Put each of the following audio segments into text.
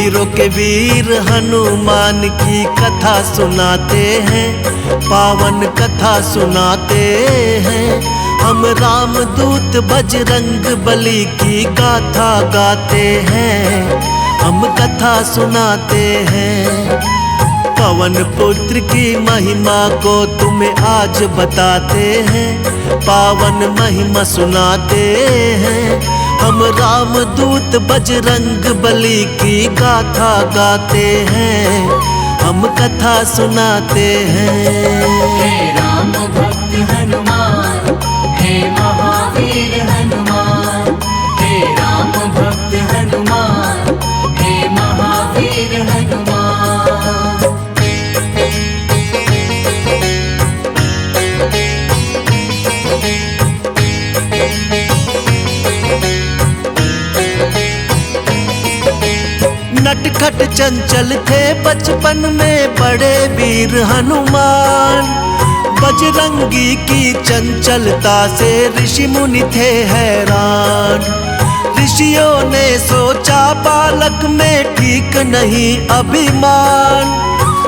वीरों के वीर हनुमान की कथा सुनाते हैं, पावन कथा सुनाते हैं। हम रामदूत बजरंग बली की गाथा गाते हैं, हम कथा सुनाते हैं। पवन पुत्र की महिमा को तुम्हें आज बताते हैं, पावन महिमा सुनाते हैं। हम रामदूत बजरंग बली की गाथा गाते हैं, हम कथा सुनाते हैं। हे राम भक्त हनुमान, हे महावीर हनुमान, हे राम भक्त हनुमान, हे महावीर हनुमान। नटखट चंचल थे बचपन में बड़े वीर हनुमान, बजरंगी की चंचलता से ऋषि मुनि थे हैरान। ऋषियों ने सोचा बालक में ठीक नहीं अभिमान,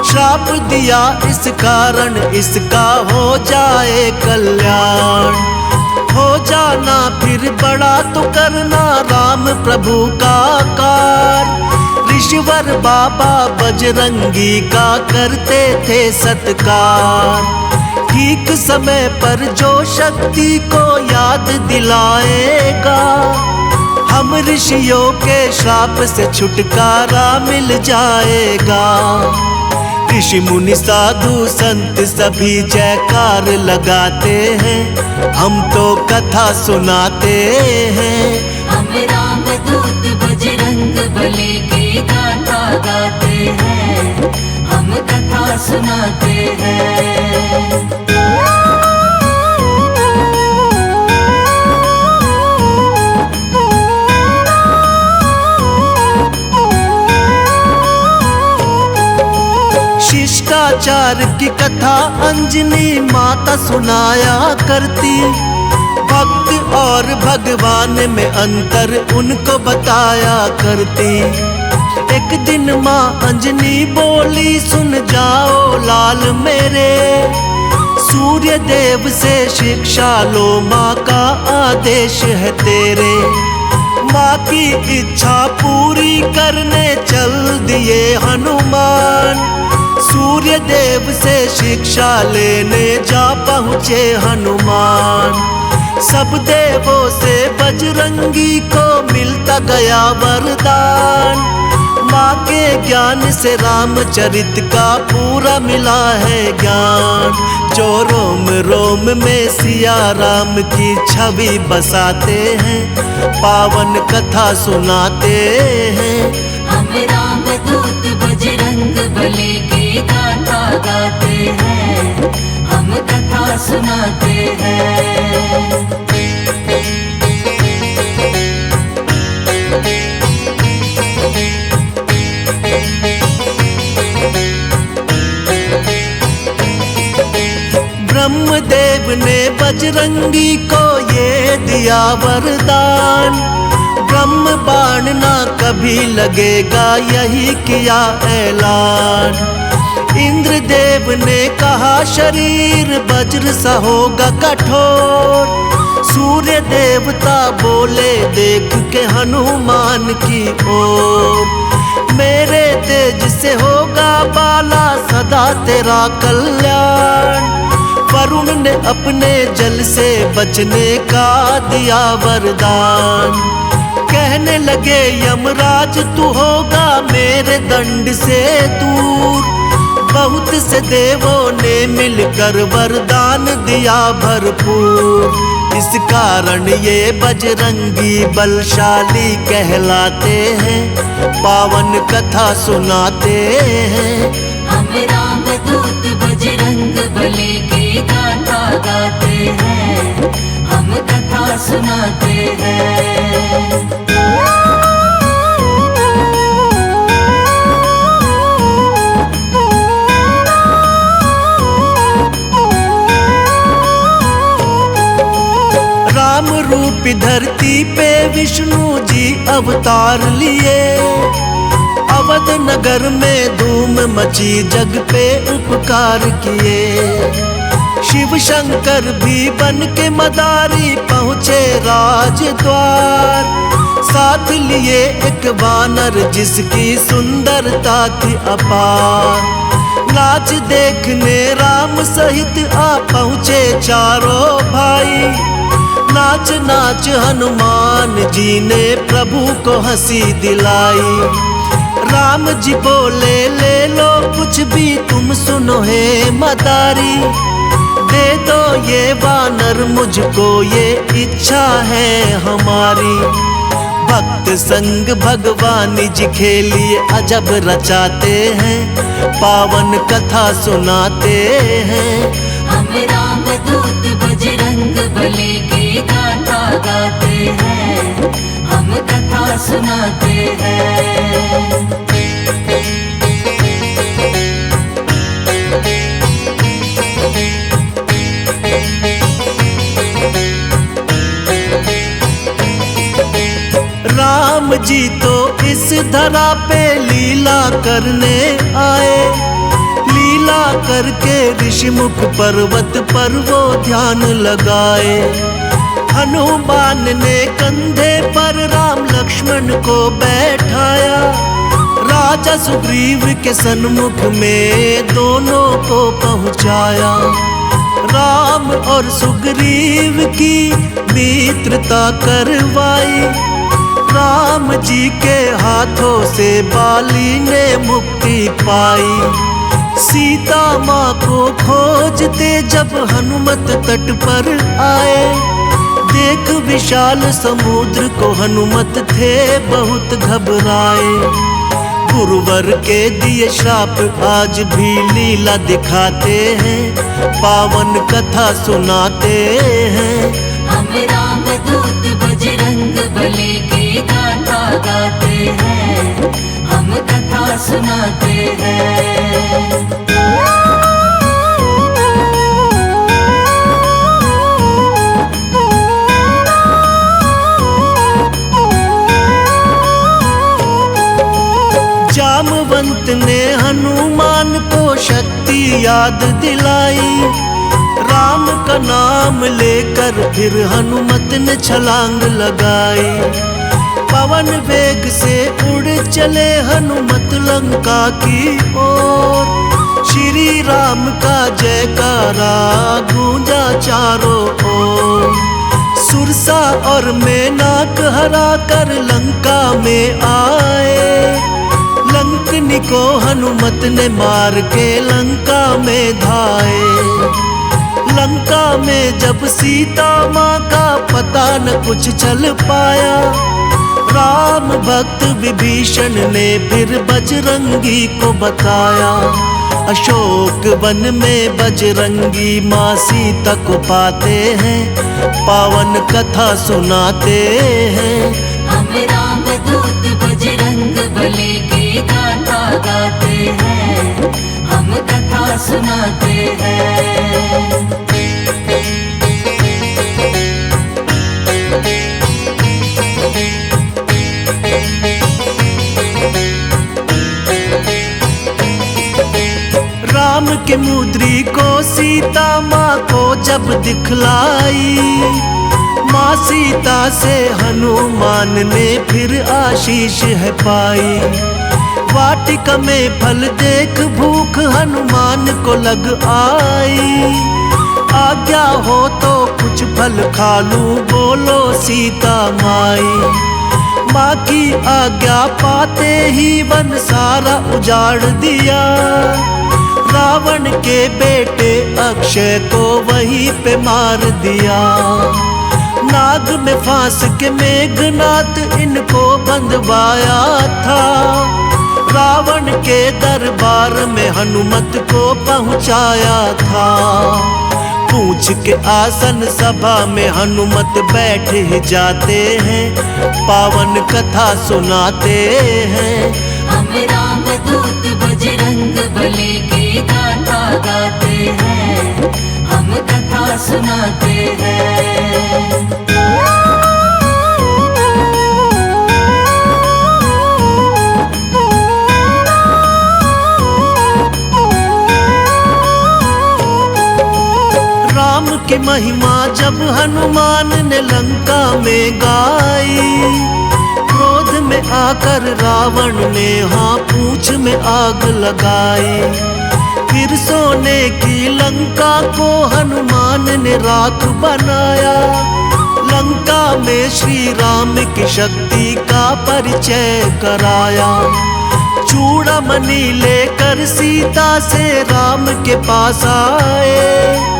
श्राप दिया इस कारण इसका हो जाए कल्याण। हो जाना फिर बड़ा तो करना राम प्रभु का कार। ऋषिवर बाबा बजरंगी का करते थे सत्कार, ठीक समय पर जो शक्ति को याद दिलाएगा, हम ऋषियों के श्राप से छुटकारा मिल जाएगा। ऋषि मुनि साधु संत सभी जयकार लगाते हैं, हम तो कथा सुनाते हैं। हम रामदूत बजरंग बली की गाथा गाते हैं, हम कथा सुनाते हैं। शिष्टाचार की कथा अंजनी माता सुनाया करती, भक्त और भगवान में अंतर उनको बताया करती। एक दिन माँ अंजनी बोली, सुन जाओ लाल मेरे, सूर्य देव से शिक्षा लो, माँ का आदेश है तेरे। माँ की इच्छा पूरी करने चल दिए हनुमान, सूर्य देव से शिक्षा लेने जा पहुँचे हनुमान। सब देवों से बजरंगी को मिलता गया वरदान, माँ के ज्ञान से रामचरित का पूरा मिला है ज्ञान। जो रोम रोम में सिया राम की छवि बसाते हैं, पावन कथा सुनाते हैं। हम रामदूत बजरंग बली की गाथा गाते हैं, हम कथा सुनाते हैं। ब्रह्मदेव ने बजरंगी को ये दिया वरदान, ब्रह्म बाण ना कभी लगेगा यही किया ऐलान। इंद्रदेव ने कहा शरीर वज्र सा होगा कठोर, सूर्य देवता बोले देख के हनुमान की ओर। मेरे तेज से होगा बाला सदा तेरा कल्याण, वरुण ने अपने जल से बचने का दिया वरदान। कहने लगे यमराज तू होगा मेरे दंड से दूर, बहुत से देवों ने मिलकर वरदान दिया भरपूर। इस कारण ये बजरंगी बलशाली कहलाते हैं, पावन कथा सुनाते हैं। हम रामदूत बजरंग बली की गाथा गाते हैं, हम कथा सुनाते हैं। राम रूपी धरती पे विष्णु जी अवतार लिए, अवध नगर में धूम मची, जग पे उपकार किए। शिव शंकर भी बन के मदारी पहुँचे राजद्वार। साथ लिए एक वानर जिसकी सुंदरता थी अपार। नाच देखने राम सहित आ पहुँचे चारों भाई। नाच नाच हनुमान जी ने प्रभु को हंसी दिलाई। राम जी बोले ले लो कुछ भी तुम सुनो हे मदारी। दे दो ये वानर मुझको, ये इच्छा है हमारी। भक्त संग भगवान जी खेलिए अजब रचाते हैं, पावन कथा सुनाते हैं। हम राम दूत बजरंग बली की गाथा गाते हैं, हम कथा सुनाते हैं। राम जी तो इस धरा पे लीला करने आए। लीला करके ऋषिमुख पर्वत पर वो ध्यान लगाए। हनुमान ने कंधे पर राम लक्ष्मण को बैठाया। राजा सुग्रीव के सन्मुख में दोनों को पहुंचाया। राम और सुग्रीव की मित्रता करवाई। राम जी के हाथों से बाली ने मुक्ति पाई। सीता माँ को खोजते जब हनुमत तट पर आए। देख विशाल समुद्र को हनुमत थे बहुत घबराए। गुरुवर के दिए श्राप आज भी लीला दिखाते हैं, पावन कथा सुनाते हैं। हम राम दूत बजरंग बली की गाथा गाते हैं, हम कथा सुनाते हैं। जामवंत ने हनुमान को शक्ति याद दिलाई। राम का नाम लेकर फिर हनुमत ने छलांग लगाई। पवन वेग से उड़ चले हनुमत लंका की ओर। श्री राम का जयकारा गूंजा चारों ओर। सुरसा और मेनाक हरा कर लंका में आए। लंकनी को हनुमत ने मार के लंका में धाए। लंका में जब सीता माँ का पता न कुछ चल पाया। राम भक्त विभीषण ने फिर बजरंगी को बताया। अशोक वन में बजरंगी माँ सीता को पाते हैं, पावन कथा सुनाते हैं। हम राम दूत बजरंग बली की गाथा गाते हैं, हम कथा सुनाते हैं। राम के मुद्री को सीता माँ को जब दिखलाई। माँ सीता से हनुमान ने फिर आशीष है पाई। वाटिका में फल देख भूख हनुमान को लग आई। आज्ञा हो तो कुछ फल खा लूं, बोलो सीता माई। माँ की आज्ञा पाते ही वन सारा उजाड़ दिया। रावण के बेटे अक्षय को वहीं पे मार दिया। नाग में फांस के मेघनाथ इनको बंधवाया था। रावण के दरबार में हनुमत को पहुंचाया था। पूछ के आसन सभा में हनुमत बैठ ही जाते हैं, पावन कथा सुनाते हैं। हम राम दूत बजरंग बली की गाथा गाते हैं, हम कथा सुनाते हैं। की महिमा जब हनुमान ने लंका में गाई, क्रोध में आकर रावण ने हाँ पूंछ में आग लगाई। फिर सोने की लंका को हनुमान ने राख बनाया, लंका में श्री राम की शक्ति का परिचय कराया। चूड़ामणि लेकर सीता से राम के पास आए,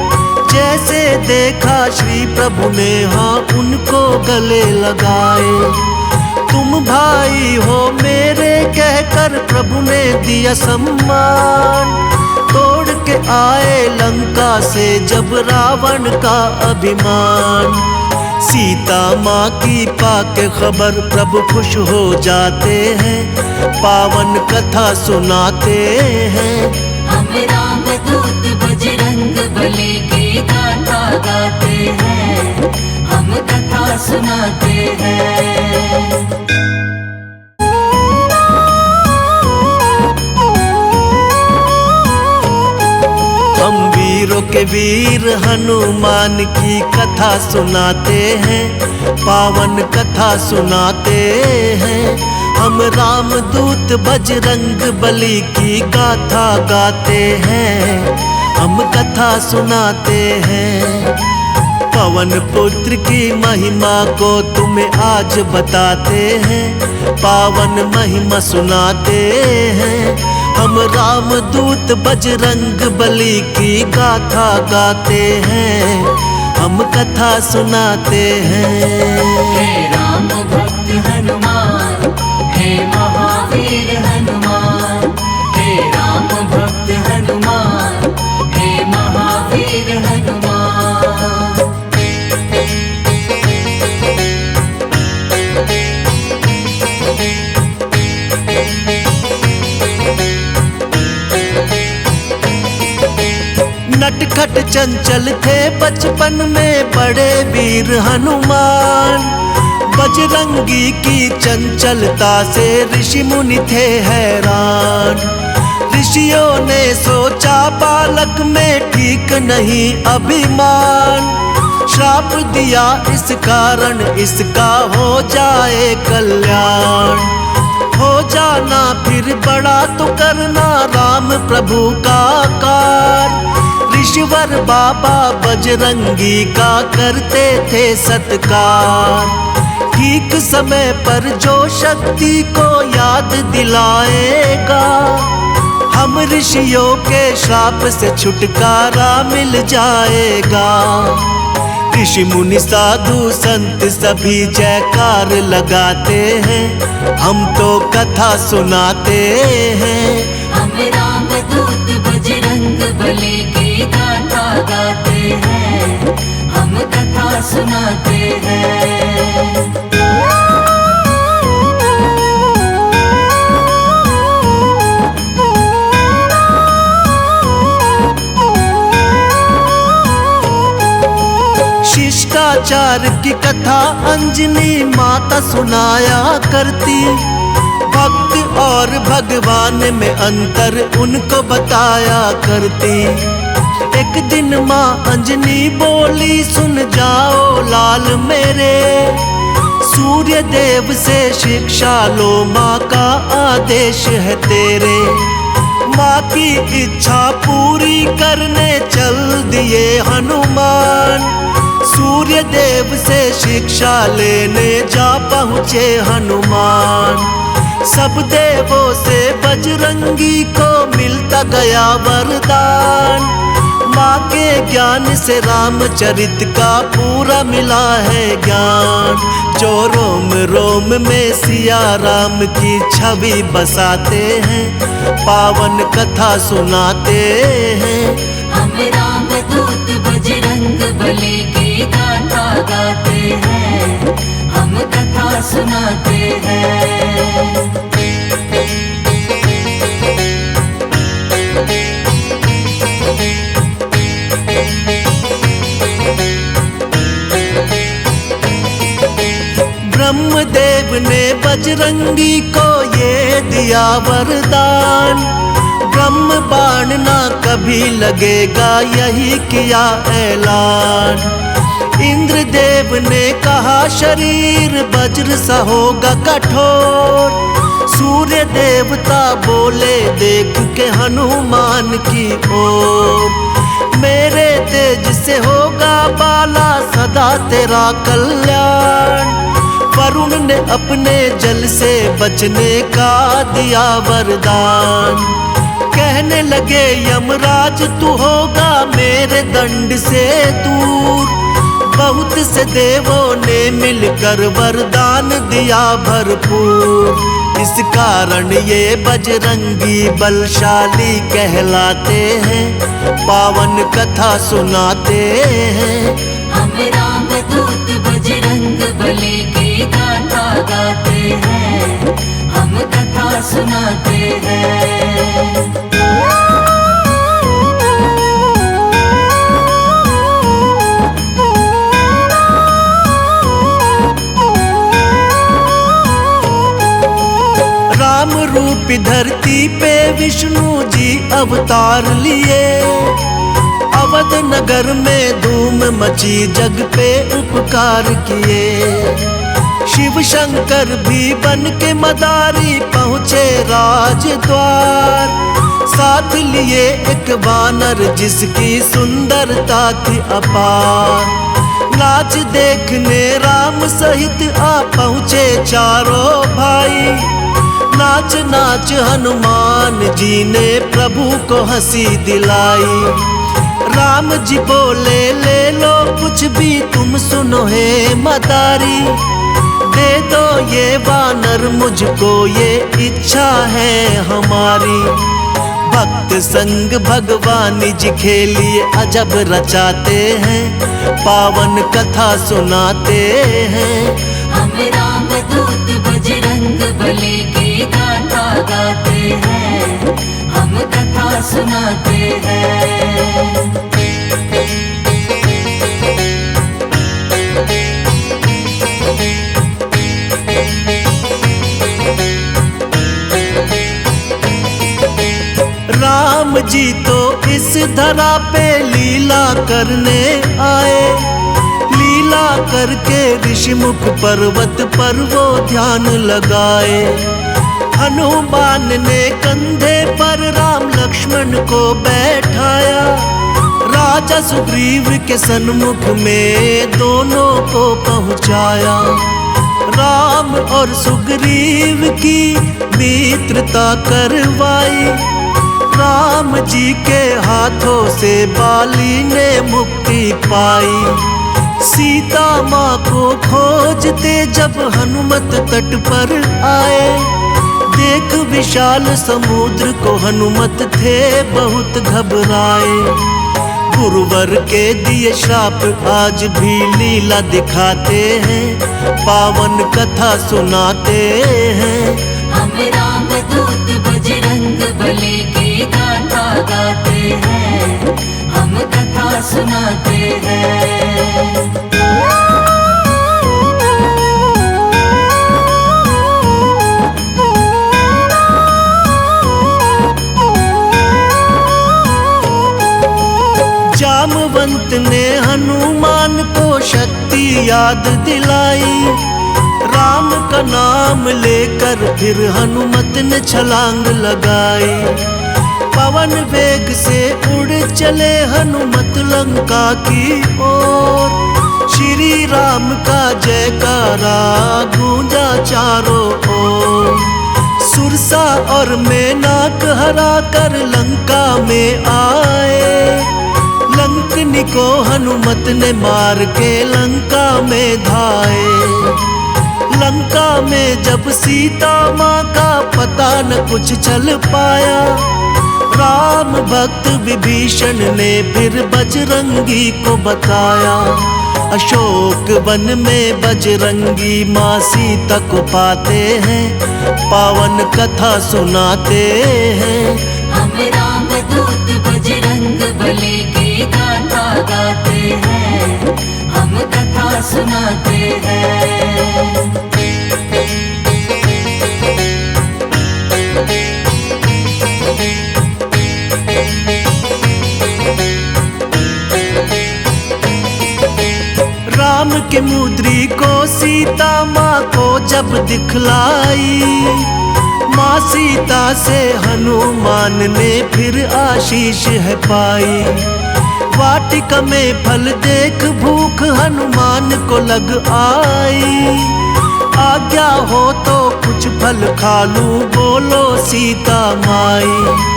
जैसे देखा श्री प्रभु ने हाँ उनको गले लगाए। तुम भाई हो मेरे कहकर प्रभु ने दिया सम्मान, तोड़ के आए लंका से जब रावण का अभिमान। सीता माँ की पाके खबर प्रभु खुश हो जाते हैं, पावन कथा सुनाते हैं। हम राम दूत बजरंग बली की गाथा गाते हैं, हम कथा सुनाते हैं। हम वीरों के वीर हनुमान की कथा सुनाते हैं, पावन कथा सुनाते हैं। हम राम दूत बजरंग बली की गाथा गाते हैं, हम कथा सुनाते हैं। पवन पुत्र की महिमा को तुम्हें आज बताते हैं, पावन महिमा सुनाते हैं। हम राम दूत बजरंग बली की गाथा गाते हैं, हम कथा सुनाते हैं। हे राम भक्त हनुमान, हे महावीर हनुमान, हे राम भक्त हनुमान, हे महावीर हनुमान। नटखट चंचल थे बचपन में बड़े वीर हनुमान, बजरंगी की चंचलता से ऋषि मुनि थे हैरान। ऋषियों ने सोचा बालक में ठीक नहीं अभिमान, श्राप दिया इस कारण इसका हो जाए कल्याण। हो जाना फिर बड़ा तो करना राम प्रभु का कार, ऋषिवर बाबा बजरंगी का करते थे सत्कार। ठीक समय पर जो शक्ति को याद दिलाएगा, हम ऋषियों के श्राप से छुटकारा मिल जाएगा। ऋषि मुनि साधु संत सभी जयकार लगाते हैं, हम तो कथा सुनाते हैं। हम राम दूत बजरंग बली की गाथा गाते हैं, हम कथा सुनाते हैं। शिष्टाचार की कथा अंजनी माता सुनाया करती, भक्त और भगवान में अंतर उनको बताया करती। एक दिन माँ अंजनी बोली सुन जाओ लाल मेरे, सूर्य देव से शिक्षा लो माँ का आदेश है तेरे। माँ की इच्छा पूरी करने चल दिए हनुमान, सूर्य देव से शिक्षा लेने जा पहुँचे हनुमान। सब देवों से बजरंगी को मिलता गया वरदान, माँ के ज्ञान से रामचरित का पूरा मिला है ज्ञान। जो रोम रोम में सिया राम की छवि बसाते हैं, पावन कथा सुनाते हैं। हम राम दूत बजरंग बली की गाथा गाते हैं, हम कथा सुनाते हैं। ब्रह्मदेव ने बजरंगी को ये दिया वरदान, ब्रह्म बाण ना कभी लगेगा, यही किया ऐलान। इंद्रदेव ने कहा शरीर वज्र सा होगा कठोर। सूर्य देवता बोले देख के हनुमान की ओर, मेरे तेज से होगा बाला सदा तेरा कल्याण। वरुण ने अपने जल से बचने का दिया वरदान। कहने लगे यमराज तू होगा मेरे दंड से दूर। बहुत से देवों ने मिलकर वरदान दिया भरपूर। इस कारण ये बजरंगी बलशाली कहलाते हैं, पावन कथा सुनाते हैं। हम राम दूत बजरंग बली की गाथा गाते हैं, हम कथा सुनाते हैं। राम रूप धरती पे विष्णु जी अवतार लिए। अवध नगर में धूम मची, जग पे उपकार किए। शिव शंकर भी बन के मदारी पहुँचे राजद्वार। साथ लिए एक वानर जिसकी सुंदरता थी अपार। नाच देखने राम सहित आ पहुँचे चारों भाई। नाच नाच हनुमान जी ने प्रभु को हंसी दिलाई। राम जी बोले ले लो कुछ भी तुम सुनो हे मदारी। दे दो ये वानर मुझको, ये इच्छा है हमारी। भक्त संग भगवान जी खेलिए अजब रचाते हैं, पावन कथा सुनाते हैं। हम राम दूत बजरंग बली की गाथा गाते हैं, हम कथा सुनाते हैं। राम जी तो इस धरा पे लीला करने आए। लीला करके ऋषिमुख पर्वत पर वो ध्यान लगाए। हनुमान ने कंधे पर राम लक्ष्मण को बैठाया। राजा सुग्रीव के सन्मुख में दोनों को पहुँचाया। राम और सुग्रीव की मित्रता करवाई। राम जी के हाथों से बाली ने मुक्ति पाई। सीता माँ को खोजते जब हनुमत तट पर आए। देख विशाल समुद्र को हनुमत थे बहुत घबराए। गुरुवर के दिए श्राप आज भी लीला दिखाते हैं, पावन कथा सुनाते हैं। हम राम दूत बजरंग बली की गाथा गाते हैं, हम कथा सुनाते हैं। जामवंत ने हनुमान को शक्ति याद दिलाई। राम का नाम लेकर फिर हनुमत ने छलांग लगाई। पवन वेग से उड़ चले हनुमत लंका की ओर। श्री राम का जयकारा गूंजा चारों ओर। सुरसा और मेनाक हरा कर लंका में आए। लंकनी को हनुमत ने मार के लंका में धाए। लंका में जब सीता माँ का पता न कुछ चल पाया। राम भक्त विभीषण ने फिर बजरंगी को बताया। अशोक वन में बजरंगी माँ सीता को पाते हैं, पावन कथा सुनाते हैं। हम राम दूत बजरंग बली की गाथा गाते हैं, हम कथा सुनाते हैं। के मुद्री को सीता माँ को जब दिखलाई, माँ सीता से हनुमान ने फिर आशीष है पाई। वाटिका में फल देख भूख हनुमान को लग आई, आज्ञा हो तो कुछ फल खा लूं बोलो सीता माई।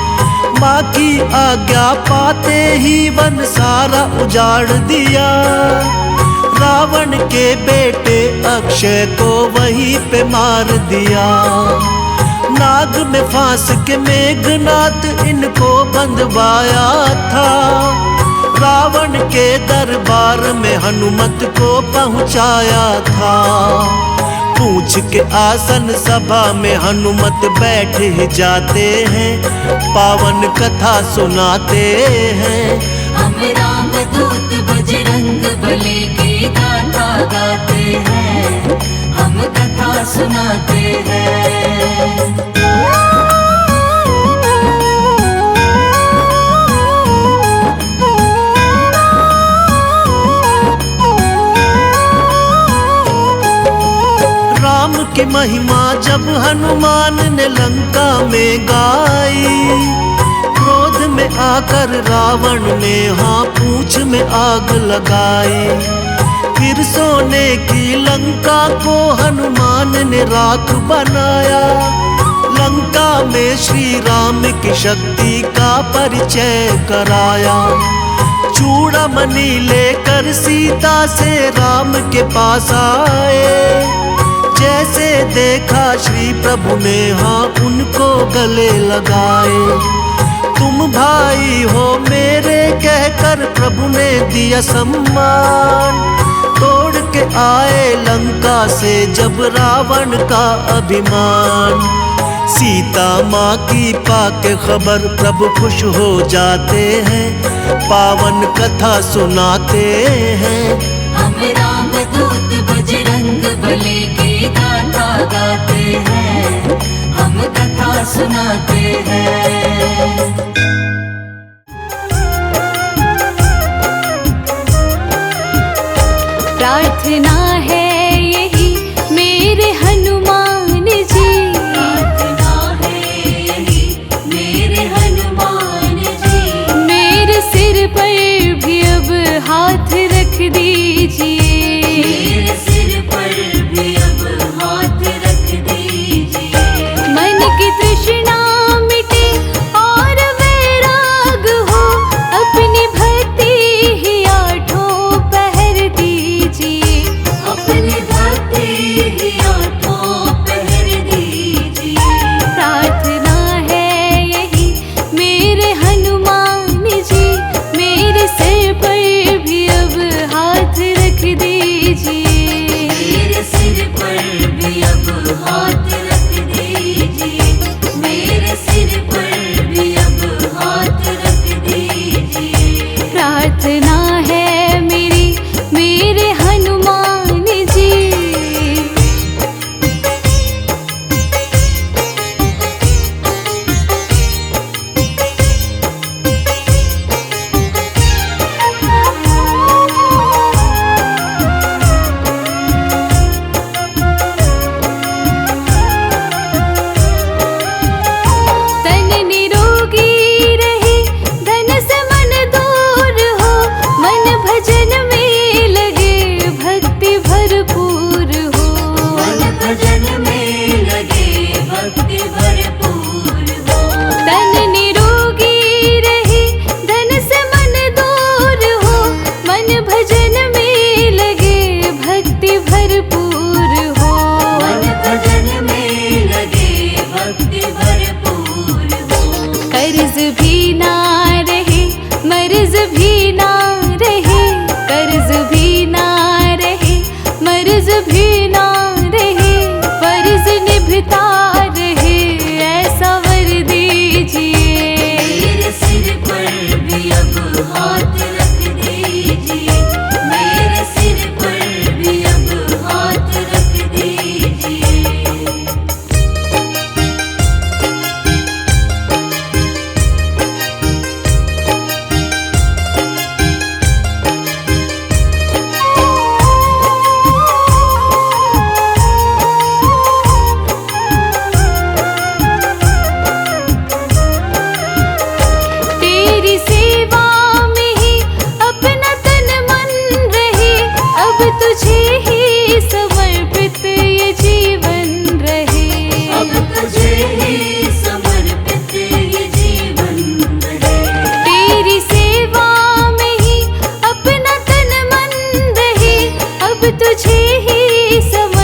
माँ की आज्ञा पाते ही वन सारा उजाड़ दिया, रावण के बेटे अक्षय को वहीं पे मार दिया। नाग में फांस के मेघनाथ इनको बंधवाया था, रावण के दरबार में हनुमत को पहुंचाया था। पूछ के आसन सभा में हनुमत बैठ ही जाते हैं, पावन कथा सुनाते हैं। हम राम दूत बजरंग बली की गाथा गाते हैं, हम कथा सुनाते हैं। राम की महिमा जब हनुमान ने लंका में गाई, क्रोध में आकर रावण ने हाँ पूंछ में आग लगाई। फिर सोने की लंका को हनुमान ने राख बनाया, लंका में श्री राम की शक्ति का परिचय कराया। चूड़ामणि लेकर सीता से राम के पास आए, जैसे देखा श्री प्रभु ने हाँ उनको गले लगाए। तुम भाई हो मेरे कहकर प्रभु ने दिया सम्मान, तोड़ के आए लंका से जब रावण का अभिमान। सीता माँ की पाके खबर प्रभु खुश हो जाते हैं, पावन कथा सुनाते हैं। हम राम दूत बजरंग बली की गाथा गाते हैं, हम कथा सुनाते हैं। प्रार्थना है यही मेरे हनुमान जी, प्रार्थना है यही मेरे हनुमान जी। मेरे सिर पर भी अब हाथ रख दीजिए, मेरे सिर पर भी अब हाथ रख दीजिए। मन की तृष्णा मिटे और वैराग हो, अपनी भक्ति ही आठों पहर दीजिए, अपनी भक्ति ही आठों पहर दीजिए। प्रार्थना है यही मेरे हनुमान जी, मेरे सिर पर भी अब हाथ रख दीजिए, मेरे सिर पर भी अब हाथ रख दीजिए, मेरे सिर पर भी अब हाथ रख दीजिए। प्रार्थना है मेरी मेरे हनुमान जी। तन निरोगी रहे धन से मन दूर हो, मन भजन में लगे भक्ति भरपूर हो। मन भजन में लगे भक्ति भरपूर हो। तन निरोगी रहे धन से मन दूर हो, मन भजन में लगे भक्ति भरपूर हो। मन भजन में लगे भक्ति भरपूर हो। कर्ज भी ना रहे मर्ज भी ना रहे, कर्ज भी ना रहे मर्ज भी ना रहे, फर्ज निभता रहे ऐसा वर दीजिए। मेरे सिर पर भी अब हाथ रख दीजिए, मेरे सिर पर भी अब हाथ रख दीजिए। सब